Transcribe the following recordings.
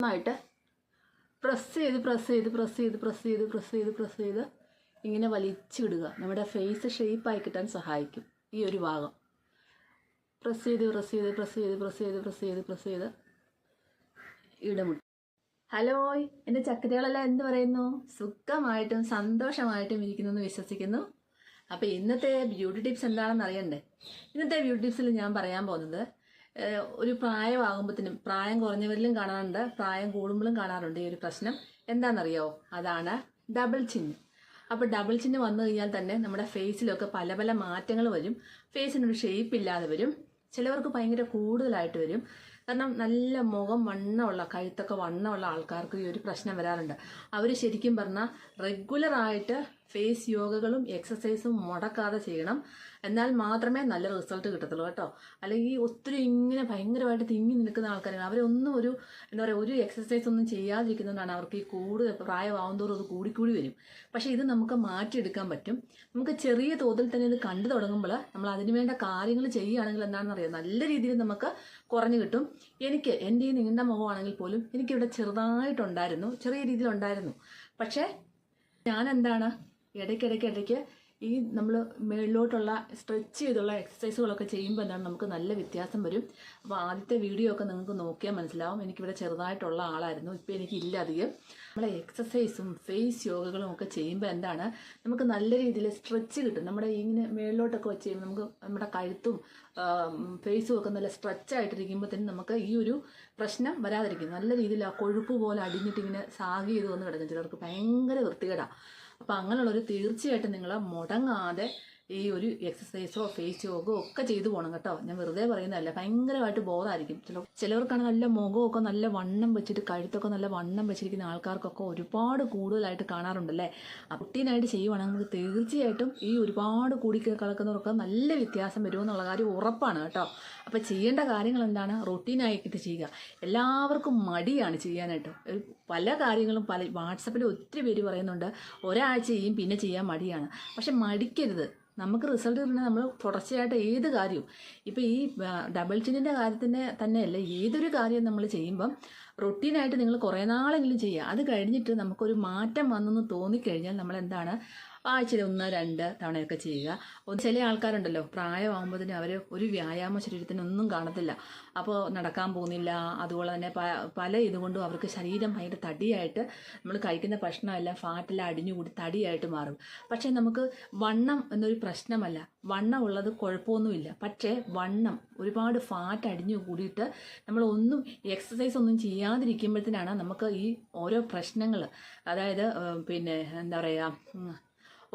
നന്നായിട്ട് പ്രസ് ചെയ്ത് ഇങ്ങനെ വലിച്ചിടുക. നമ്മുടെ ഫേസ് ഷേപ്പായി കിട്ടാൻ സഹായിക്കും ഈ ഒരു ഭാഗം. പ്രസ് ചെയ്ത് ഇടമുട്ട്. ഹലോ, എൻ്റെ ചക്കരകളെല്ലാം എന്ത് പറയുന്നു? സുഖമായിട്ടും സന്തോഷമായിട്ടും ഇരിക്കുന്നു എന്ന് വിശ്വസിക്കുന്നു. അപ്പോൾ ഇന്നത്തെ ബ്യൂട്ടി ടിപ്സ് എന്താണെന്ന് അറിയണ്ടേ? ഇന്നത്തെ ബ്യൂട്ടി ടിപ്സിൽ ഞാൻ പറയാൻ പോകുന്നത്, ഒരു പ്രായമാകുമ്പോഴത്തേനും, പ്രായം കുറഞ്ഞവരിലും കാണാറുണ്ട്, പ്രായം കൂടുമ്പോഴും കാണാറുണ്ട് ഈ ഒരു പ്രശ്നം. എന്താണെന്നറിയോ? അതാണ് ഡബിൾ ചിൻ. അപ്പോൾ ഡബിൾ ചിൻ വന്നു കഴിഞ്ഞാൽ തന്നെ നമ്മുടെ ഫേസിലൊക്കെ പല പല മാറ്റങ്ങൾ വരും. ഫേസിനൊരു ഷേപ്പ് ഇല്ലാതെ വരും. ചിലവർക്ക് ഭയങ്കര കൂടുതലായിട്ട് വരും. കാരണം നല്ല മുഖം വണ്ണമുള്ള, കഴുത്തൊക്കെ വണ്ണമുള്ള ആൾക്കാർക്ക് ഈ ഒരു പ്രശ്നം വരാറുണ്ട്. അവർ ശരിക്കും പറഞ്ഞാൽ റെഗുലറായിട്ട് ഫേസ് യോഗകളും എക്സസൈസും മുടക്കാതെ ചെയ്യണം. എന്നാൽ മാത്രമേ നല്ല റിസൾട്ട് കിട്ടത്തുള്ളൂ കേട്ടോ. അല്ലെങ്കിൽ ഒത്തിരി ഇങ്ങനെ ഭയങ്കരമായിട്ട് തിങ്ങി നിൽക്കുന്ന ആൾക്കാരാണ്. അവരൊന്നും ഒരു എക്സസൈസ് ഒന്നും ചെയ്യാതിരിക്കുന്നതുകൊണ്ടാണ് അവർക്ക് ഈ കൂടുതൽ പ്രായമാവുന്നതോറും അത് കൂടിക്കൂടി വരും. പക്ഷേ ഇത് നമുക്ക് മാറ്റിയെടുക്കാൻ പറ്റും. നമുക്ക് ചെറിയ തോതിൽ തന്നെ ഇത് കണ്ടു തുടങ്ങുമ്പോൾ നമ്മൾ അതിനുവേണ്ട കാര്യങ്ങൾ ചെയ്യുകയാണെങ്കിൽ എന്താണെന്ന് അറിയാം, നല്ല രീതിയിൽ നമുക്ക് കുറഞ്ഞു കിട്ടും. എൻ്റെ ഈ നീണ്ട മുഖമാണെങ്കിൽ പോലും എനിക്കിവിടെ ചെറുതായിട്ടുണ്ടായിരുന്നു, ചെറിയ രീതിയിലുണ്ടായിരുന്നു. പക്ഷേ ഞാൻ എന്താണ് ഇടയ്ക്ക് ഈ നമ്മൾ മേളിലോട്ടുള്ള സ്ട്രെച്ച് ചെയ്തുള്ള എക്സസൈസുകളൊക്കെ ചെയ്യുമ്പോൾ എന്താണ് നമുക്ക് നല്ല വ്യത്യാസം വരും. അപ്പോൾ ആദ്യത്തെ വീഡിയോ ഒക്കെ നിങ്ങൾക്ക് നോക്കിയാൽ മനസ്സിലാവും. എനിക്കിവിടെ ചെറുതായിട്ടുള്ള ആളായിരുന്നു, ഇപ്പോൾ എനിക്കില്ല അധികം. നമ്മളെ എക്സസൈസും ഫേസ് യോഗകളും ഒക്കെ ചെയ്യുമ്പോൾ എന്താണ് നമുക്ക് നല്ല രീതിയിൽ സ്ട്രെച്ച് കിട്ടും. നമ്മുടെ ഇങ്ങനെ മേളിലോട്ടൊക്കെ വെച്ച് കഴിയുമ്പോൾ നമുക്ക് നമ്മുടെ കഴുത്തും ഫേസും ഒക്കെ നല്ല സ്ട്രെച്ച് ആയിട്ടിരിക്കുമ്പോൾ തന്നെ നമുക്ക് ഈ ഒരു പ്രശ്നം വരാതിരിക്കും. നല്ല രീതിയിൽ ആ കൊഴുപ്പ് പോലെ അടിഞ്ഞിട്ട് ഇങ്ങനെ സാഗ് ചെയ്ത് വന്ന് കിടക്കും. ചിലർക്ക് ഭയങ്കര വൃത്തികേടാണ്. അപ്പോൾ അങ്ങനെയുള്ളൊരു തീർച്ചയായിട്ടും നിങ്ങൾ മുടങ്ങാതെ ഈ ഒരു എക്സസൈസോ ഫേസ് യോഗോ ഒക്കെ ചെയ്തു പോകണം കേട്ടോ. ഞാൻ വെറുതെ പറയുന്നതല്ല, ഭയങ്കരമായിട്ട് ബോധമായിരിക്കും. ചിലവർക്കാണ് നല്ല മുഖമൊക്കെ നല്ല വണ്ണം വെച്ചിട്ട്, കഴുത്തൊക്കെ നല്ല വണ്ണം വെച്ചിരിക്കുന്ന ആൾക്കാർക്കൊക്കെ ഒരുപാട് കൂടുതലായിട്ട് കാണാറുണ്ടല്ലേ. റൂട്ടീനായിട്ട് ചെയ്യുവാണെങ്കിൽ നമുക്ക് തീർച്ചയായിട്ടും ഈ ഒരുപാട് കൂടി കിടക്കുന്നവർക്ക് നല്ല വ്യത്യാസം വരുമെന്നുള്ള കാര്യം ഉറപ്പാണ് കേട്ടോ. അപ്പോൾ ചെയ്യേണ്ട കാര്യങ്ങൾ എന്താണ്? റൂട്ടീനായിട്ട് ചെയ്യുക. എല്ലാവർക്കും മടിയാണ് ചെയ്യാനായിട്ട്. പല കാര്യങ്ങളും വാട്സപ്പിൽ ഒത്തിരി പേര് പറയുന്നുണ്ട്, ഒരാഴ്ച ചെയ്യും പിന്നെ ചെയ്യാൻ മടിയാണ്. പക്ഷെ മടിക്കരുത്. നമുക്ക് റിസൾട്ട് കിട്ടുന്നത് നമ്മൾ തുടർച്ചയായിട്ട് ഏത് കാര്യവും, ഇപ്പോൾ ഈ ഡബിൾ ചിന്നിൻ്റെ കാര്യത്തിൻ്റെ തന്നെയല്ല, ഏതൊരു കാര്യം നമ്മൾ ചെയ്യുമ്പം റൊട്ടീനായിട്ട് നിങ്ങൾ കുറേ നാളെങ്കിലും ചെയ്യുക. അത് കഴിഞ്ഞിട്ട് നമുക്കൊരു മാറ്റം വന്നെന്ന് തോന്നിക്കഴിഞ്ഞാൽ നമ്മൾ എന്താണ് ആഴ്ചയിൽ 1-2 തവണയൊക്കെ ചെയ്യുക. ചില ആൾക്കാരുണ്ടല്ലോ പ്രായമാകുമ്പോഴത്തേനും അവർ ഒരു വ്യായാമ ശരീരത്തിനൊന്നും കാണത്തില്ല. അപ്പോൾ നടക്കാൻ പോകുന്നില്ല. അതുപോലെ തന്നെ പല ഇതുകൊണ്ടും അവർക്ക് ശരീരം ഭയങ്കര തടിയായിട്ട്, നമ്മൾ കഴിക്കുന്ന ഭക്ഷണമെല്ലാം ഫാറ്റെല്ലാം അടിഞ്ഞുകൂടി തടിയായിട്ട് മാറും. പക്ഷേ നമുക്ക് വണ്ണം എന്നൊരു പ്രശ്നമല്ല. വണ്ണം ഉള്ളത് കുഴപ്പമൊന്നുമില്ല. പക്ഷേ വണ്ണം ഒരുപാട് ഫാറ്റ് അടിഞ്ഞു കൂടിയിട്ട് നമ്മളൊന്നും എക്സസൈസ് ഒന്നും ചെയ്യാതിരിക്കുമ്പോഴത്തേനാണ് നമുക്ക് ഈ ഓരോ പ്രശ്നങ്ങൾ, അതായത് എന്താ പറയുക,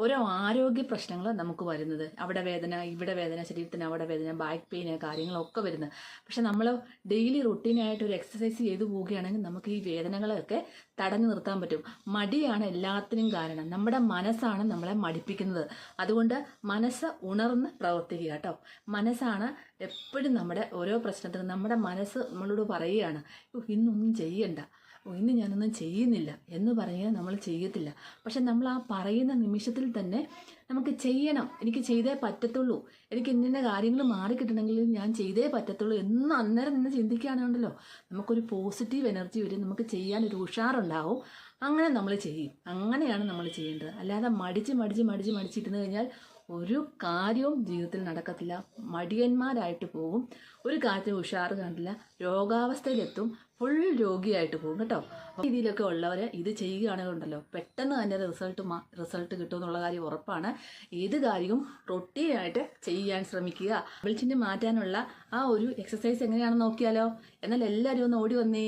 ഓരോ ആരോഗ്യ പ്രശ്നങ്ങൾ നമുക്ക് വരുന്നത്. അവിടെ വേദന, ഇവിടെ വേദന, ശരീരത്തിന് അവിടെ വേദന, ബാക്ക് പെയിന്, കാര്യങ്ങളൊക്കെ വരുന്നത്. പക്ഷെ നമ്മൾ ഡെയിലി റുട്ടീനായിട്ട് ഒരു എക്സസൈസ് ചെയ്തു പോവുകയാണെങ്കിൽ നമുക്ക് ഈ വേദനകളൊക്കെ തടഞ്ഞു നിർത്താൻ പറ്റും. മടിയാണ് എല്ലാത്തിനും കാരണം. നമ്മുടെ മനസ്സാണ് നമ്മളെ മടിപ്പിക്കുന്നത്. അതുകൊണ്ട് മനസ്സ് ഉണർന്ന് പ്രവർത്തിക്കുക കേട്ടോ. മനസ്സാണ് എപ്പോഴും നമ്മുടെ ഓരോ പ്രശ്നത്തിനും, നമ്മുടെ മനസ്സ് നമ്മളോട് പറയുകയാണ്, ഇന്നൊന്നും ചെയ്യണ്ട, ഇന്ന് ഞാനൊന്നും ചെയ്യുന്നില്ല എന്ന് പറഞ്ഞാൽ നമ്മൾ ചെയ്യത്തില്ല. പക്ഷെ നമ്മൾ ആ പറയുന്ന നിമിഷത്തിൽ തന്നെ നമുക്ക് ചെയ്യണം, എനിക്ക് ചെയ്തേ പറ്റത്തുള്ളൂ, എനിക്ക് ഇന്ന കാര്യങ്ങൾ മാറിക്കിട്ടണമെങ്കിൽ ഞാൻ ചെയ്തേ പറ്റത്തുള്ളൂ എന്ന് അന്നേരം നിന്ന് ചിന്തിക്കുകയാണെന്നുണ്ടല്ലോ, നമുക്കൊരു പോസിറ്റീവ് എനർജി വരും, നമുക്ക് ചെയ്യാനൊരു ഉഷാറുണ്ടാവും. അങ്ങനെ നമ്മൾ ചെയ്യും. അങ്ങനെയാണ് നമ്മൾ ചെയ്യേണ്ടത്. അല്ലാതെ മടിച്ചിരുന്നു കഴിഞ്ഞാൽ ഒരു കാര്യവും ജീവിതത്തിൽ നടക്കത്തില്ല. മടിയന്മാരായിട്ട് പോകും, ഒരു കാര്യത്തിൽ ഉഷാറ് കാണില്ല, രോഗാവസ്ഥയിലെത്തും, ഫുൾ രോഗിയായിട്ട് പോകും കേട്ടോ. രീതിയിലൊക്കെ ഉള്ളവർ ഇത് ചെയ്യുകയാണെന്നുണ്ടല്ലോ പെട്ടെന്ന് തന്നെ റിസൾട്ട് കിട്ടും എന്നുള്ള കാര്യം ഉറപ്പാണ്. ഏത് കാര്യവും റൊട്ടീനായിട്ട് ചെയ്യാൻ ശ്രമിക്കുക. വിളിച്ചിട്ട് മാറ്റാനുള്ള ആ ഒരു എക്സസൈസ് എങ്ങനെയാണെന്ന് നോക്കിയാലോ. എന്നാൽ എല്ലാവരും ഒന്ന് ഓടി വന്നേ.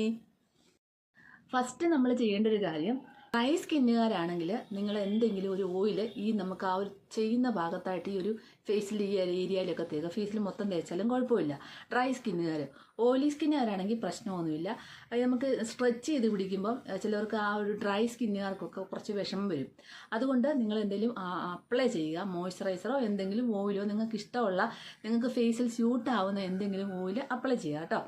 ഫസ്റ്റ് നമ്മൾ ചെയ്യേണ്ട ഒരു കാര്യം, ഡ്രൈ സ്കിന്നുകാരാണെങ്കിൽ നിങ്ങൾ എന്തെങ്കിലും ഒരു ഓയിൽ നമുക്ക് ആ ഒരു ചെയ്യുന്ന ഭാഗത്തായിട്ട് ഈ ഒരു ഫേസിൽ ഈ ഏരിയയിലൊക്കെ തേക്കുക. ഫേസിൽ മൊത്തം തേച്ചാലും കുഴപ്പമില്ല. ഡ്രൈ സ്കിന്നുകാർ. ഓയിലി സ്കിന്നുകാരാണെങ്കിൽ പ്രശ്നമൊന്നുമില്ല. നമുക്ക് സ്ട്രെച്ച് ചെയ്ത് പിടിക്കുമ്പം ചിലർക്ക് ആ ഒരു ഡ്രൈ സ്കിന്നുകാർക്കൊക്കെ കുറച്ച് വിഷമം വരും. അതുകൊണ്ട് നിങ്ങൾ എന്തെങ്കിലും അപ്ലൈ ചെയ്യുക. മോയ്സ്ചറൈസറോ എന്തെങ്കിലും ഓയിലോ നിങ്ങൾക്ക് ഇഷ്ടമുള്ള, നിങ്ങൾക്ക് ഫേസിൽ സ്യൂട്ടാവുന്ന എന്തെങ്കിലും ഓയിൽ അപ്ലൈ ചെയ്യുക കേട്ടോ.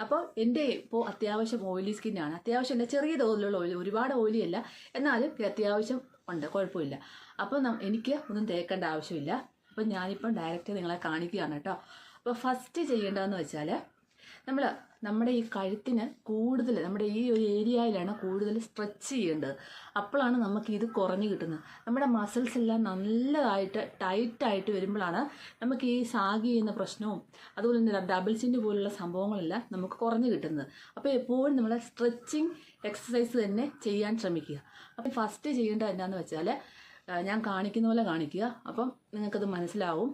അപ്പോൾ എൻ്റെ ഇപ്പോൾ അത്യാവശ്യം ഓയിലി സ്കിന്നാണ്. അത്യാവശ്യം എൻ്റെ ചെറിയ തോതിലുള്ള ഓയിൽ, ഒരുപാട് ഓയിലി അല്ല, എന്നാലും അത്യാവശ്യം ഉണ്ട്, കുഴപ്പമില്ല. അപ്പോൾ എനിക്ക് ഒന്നും തേക്കേണ്ട ആവശ്യമില്ല. അപ്പോൾ ഞാനിപ്പം ഡയറക്റ്റ് നിങ്ങളെ കാണിക്കുകയാണ് കേട്ടോ. അപ്പോൾ ഫസ്റ്റ് ചെയ്യേണ്ടതെന്ന് വെച്ചാൽ, നമ്മൾ നമ്മുടെ ഈ കഴുത്തിന് കൂടുതൽ, നമ്മുടെ ഈ ഒരു ഏരിയയിലാണ് കൂടുതൽ സ്ട്രെച്ച് ചെയ്യേണ്ടത്. അപ്പോഴാണ് നമുക്ക് ഇത് കുറഞ്ഞു കിട്ടുന്നത്. നമ്മുടെ മസിൽസ് എല്ലാം നല്ലതായിട്ട് ടൈറ്റായിട്ട് വരുമ്പോഴാണ് നമുക്ക് ഈ സാഗ് ചെയ്യുന്ന പ്രശ്നവും അതുപോലെ തന്നെ ഡബിൾ ചിൻ പോലുള്ള സംഭവങ്ങളെല്ലാം നമുക്ക് കുറഞ്ഞു കിട്ടുന്നത്. അപ്പോൾ എപ്പോഴും നമ്മൾ സ്ട്രെച്ചിങ് എക്സസൈസ് തന്നെ ചെയ്യാൻ ശ്രമിക്കുക. അപ്പം ഫസ്റ്റ് ചെയ്യേണ്ടത് എന്താണെന്ന് വെച്ചാൽ ഞാൻ കാണിക്കുന്ന പോലെ കാണിക്കുക. അപ്പം നിങ്ങൾക്കത് മനസ്സിലാവും.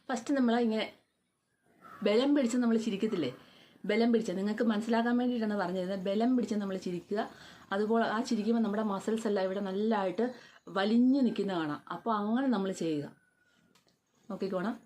ഫസ്റ്റ് നമ്മൾ ഇങ്ങനെ ബലം പിടിച്ച് നമ്മൾ ചിരിക്കത്തില്ലേ, ബലം പിടിച്ച് നിങ്ങൾക്ക് മനസ്സിലാക്കാൻ വേണ്ടിയിട്ടാണ് പറഞ്ഞിരുന്നത്. ബലം പിടിച്ച് നമ്മൾ ചിരിക്കുക. അതുപോലെ ആ ചിരിക്കുമ്പോൾ നമ്മുടെ മസിൽസ് എല്ലാം ഇവിടെ നല്ലതായിട്ട് വലിഞ്ഞു നിൽക്കുന്ന കാണാം. അപ്പോൾ അങ്ങനെ നമ്മൾ ചെയ്യുക. നോക്കിക്കോണം.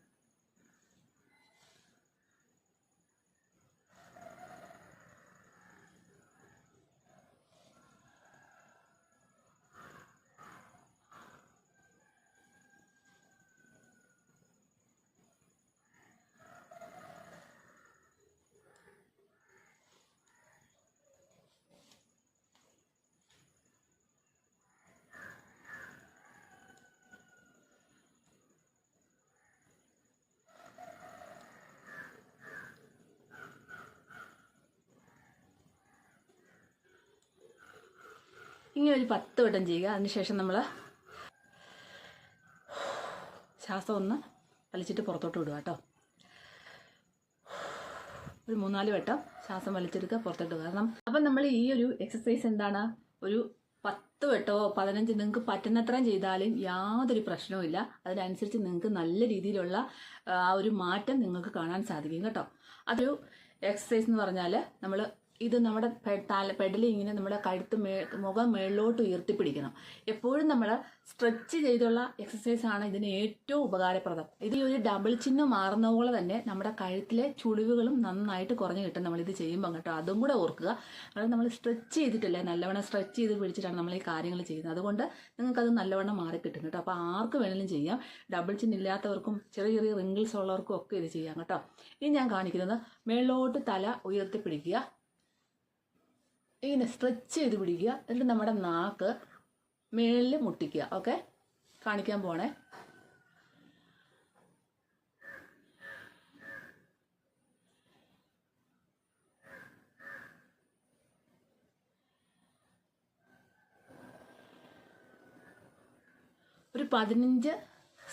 ഇങ്ങനെ ഒരു 10 വട്ടം ചെയ്യുക. അതിനുശേഷം നമ്മൾ ശ്വാസം ഒന്ന് വലിച്ചിട്ട് പുറത്തോട്ട് വിടുക കേട്ടോ. ഒരു 3-4 വട്ടം ശ്വാസം വലിച്ചെടുക്കുക, പുറത്തോട്ട് വിടുക. കാരണം അപ്പം നമ്മൾ ഈ ഒരു എക്സസൈസ് എന്താണ്, ഒരു 10 വട്ടോ 15 നിങ്ങൾക്ക് പറ്റുന്നത്രയും ചെയ്താലും യാതൊരു പ്രശ്നവുമില്ല. അതിനനുസരിച്ച് നിങ്ങൾക്ക് നല്ല രീതിയിലുള്ള ആ ഒരു മാറ്റം നിങ്ങൾക്ക് കാണാൻ സാധിക്കും കേട്ടോ. അതൊരു എക്സസൈസ് എന്ന് പറഞ്ഞാൽ നമ്മൾ ഇത് നമ്മുടെ പെഡലി ഇങ്ങനെ നമ്മുടെ കഴുത്ത് മുഖം മേളിലോട്ട് ഉയർത്തിപ്പിടിക്കണം. എപ്പോഴും നമ്മൾ സ്ട്രെച്ച് ചെയ്തുള്ള എക്സസൈസ് ആണ് ഇതിന് ഏറ്റവും ഉപകാരപ്രദം. ഇത് ഈ ഒരു ഡബിൾ ചിഹ്നം മാറുന്ന പോലെ തന്നെ നമ്മുടെ കഴുത്തിലെ ചുളിവുകളും നന്നായിട്ട് കുറഞ്ഞു കിട്ടും നമ്മളിത് ചെയ്യുമ്പോൾ കേട്ടോ. അതും കൂടെ ഓർക്കുക. കാരണം നമ്മൾ സ്ട്രെച്ച് ചെയ്തിട്ടില്ലേ, നല്ലവണ്ണം സ്ട്രെച്ച് ചെയ്ത് പിടിച്ചിട്ടാണ് നമ്മൾ ഈ കാര്യങ്ങൾ ചെയ്യുന്നത്. അതുകൊണ്ട് നിങ്ങൾക്കത് നല്ലവണ്ണം മാറിക്കിട്ടും കേട്ടോ. അപ്പോൾ ആർക്ക് വേണമെങ്കിലും ചെയ്യാം. ഡബിൾ ചിഹ്നം ഇല്ലാത്തവർക്കും ചെറിയ ചെറിയ റിങ്കിൾസ് ഉള്ളവർക്കും ഒക്കെ ഇത് ചെയ്യാം കേട്ടോ. ഇനി ഞാൻ കാണിക്കുന്നത് മേളിലോട്ട് തല ഉയർത്തിപ്പിടിക്കുക, ഇങ്ങനെ സ്ട്രെച്ച് ചെയ്ത് പിടിക്കുക. എന്നിട്ട് നമ്മുടെ നാക്ക് മേളിൽ മുട്ടിക്കുക. ഓക്കെ, കാണിക്കാൻ പോണേ. ഒരു 15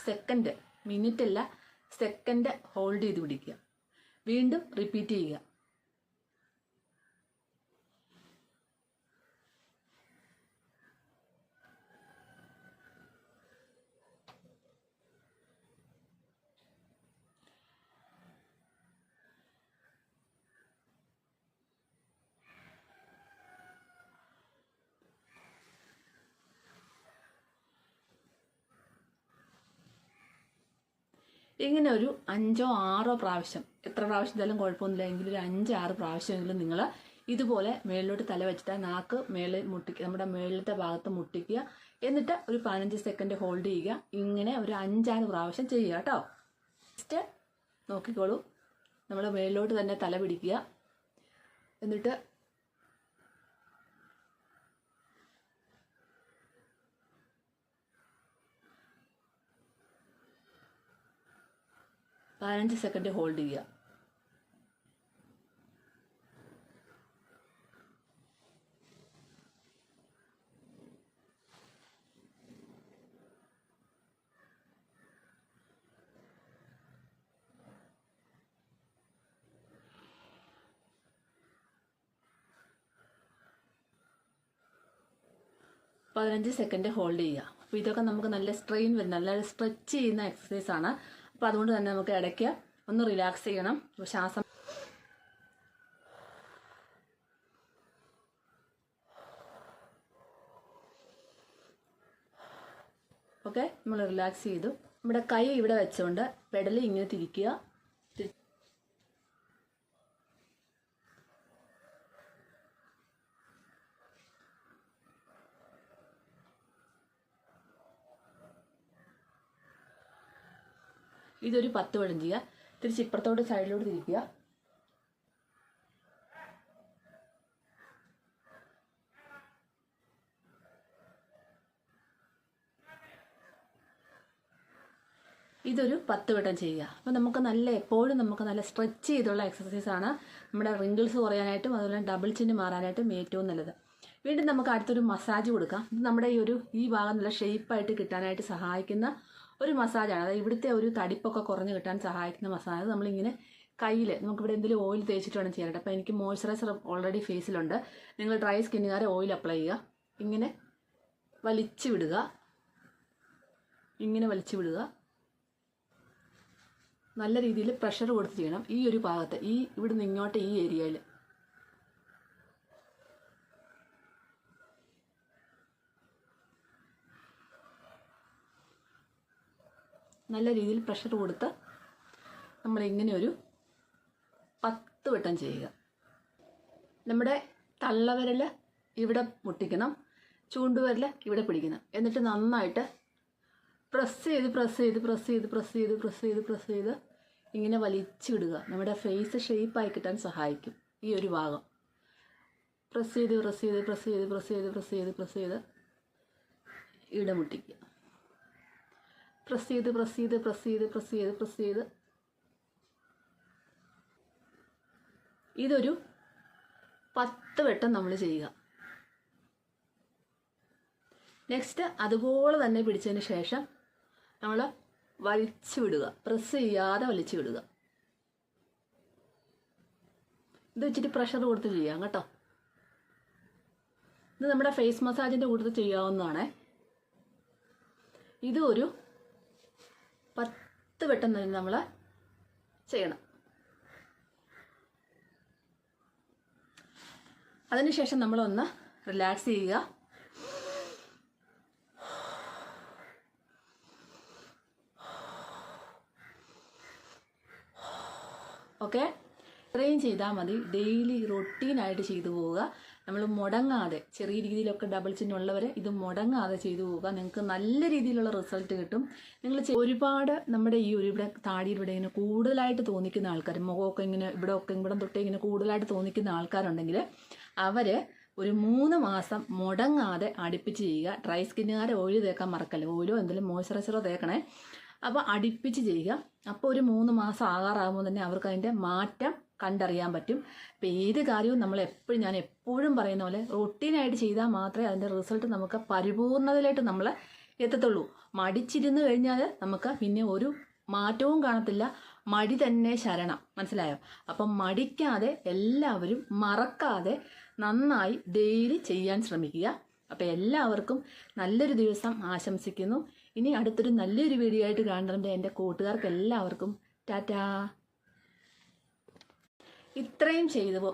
സെക്കൻഡ്, മിനിറ്റ് അല്ല സെക്കൻഡ് ഹോൾഡ് ചെയ്ത് പിടിക്കുക. വീണ്ടും റിപ്പീറ്റ് ചെയ്യുക. ഇങ്ങനെ ഒരു 5-6 പ്രാവശ്യം, എത്ര പ്രാവശ്യം ചെയ്താലും കുഴപ്പമൊന്നുമില്ല, എങ്കിലും ഒരു 5-6 പ്രാവശ്യമെങ്കിലും നിങ്ങൾ ഇതുപോലെ മേളിലോട്ട് തല വെച്ചിട്ട് നാക്ക് മേളിൽ മുട്ടിക്കുക, നമ്മുടെ മേളിലത്തെ ഭാഗത്ത് മുട്ടിക്കുക. എന്നിട്ട് ഒരു 15 സെക്കൻഡ് ഹോൾഡ് ചെയ്യുക. ഇങ്ങനെ ഒരു 5-6 പ്രാവശ്യം ചെയ്യുക കേട്ടോ. നെക്സ്റ്റ് നോക്കിക്കോളൂ. നമ്മൾ മേളിലോട്ട് തന്നെ തല പിടിക്കുക. എന്നിട്ട് പതിനഞ്ച് സെക്കൻഡ് ഹോൾഡ് ചെയ്യുക. പതിനഞ്ച് സെക്കൻഡ് ഹോൾഡ് ചെയ്യുക. അപ്പോൾ ഇതൊക്കെ നമുക്ക് നല്ല സ്ട്രെയിൻ വരുന്ന, നല്ല സ്ട്രെച്ച് ചെയ്യുന്ന എക്സസൈസ് ആണ്. അപ്പോൾ അതുകൊണ്ട് തന്നെ നമുക്ക് ഇടയ്ക്ക് ഒന്ന് റിലാക്സ് ചെയ്യണം. ശ്വാസം ഓക്കെ, നമ്മൾ റിലാക്സ് ചെയ്തു. നമ്മുടെ കൈ ഇവിടെ വെച്ചുകൊണ്ട് പെഡൽ ഇങ്ങനെ തിരിക്കുക. ഇതൊരു 10 വട്ടം ചെയ്യുക. തിരിച്ച് ഇപ്പുറത്തോട്ട് സൈഡിലോട്ട് തിരിക്കുക. ഇതൊരു 10 വട്ടം ചെയ്യുക. അപ്പോൾ നമുക്ക് എപ്പോഴും നമുക്ക് നല്ല സ്ട്രെച്ച് ചെയ്തുള്ള എക്സസൈസാണ്. നമ്മുടെ റിങ്കിൾസ് കുറയാനായിട്ടും അതുപോലെ ഡബിൾ ചിന്ന് മാറാനായിട്ടും ഏറ്റവും നല്ലത്. വീണ്ടും നമുക്ക് അടുത്തൊരു മസാജ് കൊടുക്കാം. ഇത് നമ്മുടെ ഈ ഭാഗം നല്ല ഷേപ്പായിട്ട് കിട്ടാനായിട്ട് സഹായിക്കുന്ന ഒരു മസാജാണ്. അതായത് ഇവിടുത്തെ ഒരു തടിപ്പൊക്കെ കുറഞ്ഞ് കിട്ടാൻ സഹായിക്കുന്ന മസാജ്. നമ്മളിങ്ങനെ കയ്യിൽ നമുക്കിവിടെ എന്തെങ്കിലും ഓയിൽ തേച്ചിട്ട് വേണം ചെയ്യാനായിട്ട്. അപ്പോൾ എനിക്ക് മോയ്സ്ചറൈസർ ഓൾറെഡി ഫേസിലുണ്ട്. നിങ്ങൾ ഡ്രൈ സ്കിന്നുകാരെ ഓയിൽ അപ്ലൈ ചെയ്യുക. ഇങ്ങനെ വലിച്ചു വിടുക, ഇങ്ങനെ വലിച്ചു വിടുക. നല്ല രീതിയിൽ പ്രഷർ കൊടുത്ത് ചെയ്യണം. ഈ ഒരു ഭാഗത്ത് ഇവിടുന്ന് ഇങ്ങോട്ട് ഈ ഏരിയയിൽ നല്ല രീതിയിൽ പ്രഷർ കൊടുത്ത് നമ്മളിങ്ങനെ ഒരു 10 വട്ടം ചെയ്യുക. നമ്മുടെ തള്ളവിരൽ ഇവിടെ മുട്ടിക്കണം, ചൂണ്ടുവിരൽ ഇവിടെ പിടിക്കണം. എന്നിട്ട് നന്നായിട്ട് പ്രസ് ചെയ്ത് ഇങ്ങനെ വലിച്ചിടുക. നമ്മുടെ ഫേസ് ഷേപ്പായി കിട്ടാൻ സഹായിക്കും ഈ ഒരു ഭാഗം. പ്രസ് ചെയ്ത് ഇവിടെ മുട്ടിക്കുക. പ്രസ് ചെയ്ത് ഇതൊരു 10 വട്ടം നമ്മൾ ചെയ്യുക. നെക്സ്റ്റ് അതുപോലെ തന്നെ പിടിച്ചതിന് ശേഷം നമ്മൾ വലിച്ചു വിടുക. പ്രസ് ചെയ്യാതെ വലിച്ചു വിടുക. ഇത് വെച്ചിട്ട് പ്രഷർ കൊടുത്ത് ചെയ്യാം കേട്ടോ. ഇത് നമ്മുടെ ഫേസ് മസാജിൻ്റെ കൂട്ടത്തിൽ ചെയ്യാവുന്നതാണ്. ഇത് ഒരു 10 വട്ടം തന്നെ നമ്മൾ ചെയ്യണം. അതിനുശേഷം നമ്മളൊന്ന് റിലാക്സ് ചെയ്യുക. ഓക്കെ, ഇത്രയും ചെയ്താൽ മതി. ഡെയിലി റൊട്ടീനായിട്ട് ചെയ്തു പോവുക. നമ്മൾ മുടങ്ങാതെ, ചെറിയ രീതിയിലൊക്കെ ഡബിൾ ചിഹ്നമുള്ളവർ ഇത് മുടങ്ങാതെ ചെയ്തു പോവുക. നിങ്ങൾക്ക് നല്ല രീതിയിലുള്ള റിസൾട്ട് കിട്ടും. നിങ്ങൾ ഒരുപാട് നമ്മുടെ ഇവിടെ താടിയിലൂടെ ഇങ്ങനെ കൂടുതലായിട്ട് തോന്നിക്കുന്ന ആൾക്കാർ, മുഖമൊക്കെ ഇങ്ങനെ ഇവിടെ തൊട്ടേ ഇങ്ങനെ കൂടുതലായിട്ട് തോന്നിക്കുന്ന ആൾക്കാരുണ്ടെങ്കിൽ അവർ ഒരു 3 മാസം മുടങ്ങാതെ അടുപ്പിച്ച് ചെയ്യുക. ഡ്രൈ സ്കിന്നുകാരെ ഓയിൽ തേക്കാൻ മറക്കല്ലേ, ഓയിലോ എന്തെങ്കിലും മോയ്സ്ചറൈസറോ തേക്കണേ. അപ്പോൾ അടുപ്പിച്ച് ചെയ്യുക. അപ്പോൾ ഒരു 3 മാസം ആകാറാകുമ്പോൾ തന്നെ അവർക്ക് അതിൻ്റെ മാറ്റം കണ്ടറിയാൻ പറ്റും. അപ്പോൾ ഏത് കാര്യവും ഞാൻ എപ്പോഴും പറയുന്ന പോലെ റൊട്ടീനായിട്ട് ചെയ്താൽ മാത്രമേ അതിൻ്റെ റിസൾട്ട് നമുക്ക് പരിപൂർണതയിലായിട്ട് നമ്മൾ എത്തത്തുള്ളൂ. മടിച്ചിരുന്ന് കഴിഞ്ഞാൽ നമുക്ക് പിന്നെ ഒരു മാറ്റവും കാണത്തില്ല. മടി തന്നെ ശരണം, മനസ്സിലായോ? അപ്പം മടിക്കാതെ എല്ലാവരും മറക്കാതെ നന്നായി ഡെയിലി ചെയ്യാൻ ശ്രമിക്കുക. അപ്പോൾ എല്ലാവർക്കും നല്ലൊരു ദിവസം ആശംസിക്കുന്നു. ഇനി അടുത്തൊരു നല്ലൊരു വീഡിയോ ആയിട്ട് കാണുന്നുണ്ട്. എൻ്റെ കൂട്ടുകാർക്ക് എല്ലാവർക്കും ടാറ്റാ. ഇത്രയും ചെയ്തു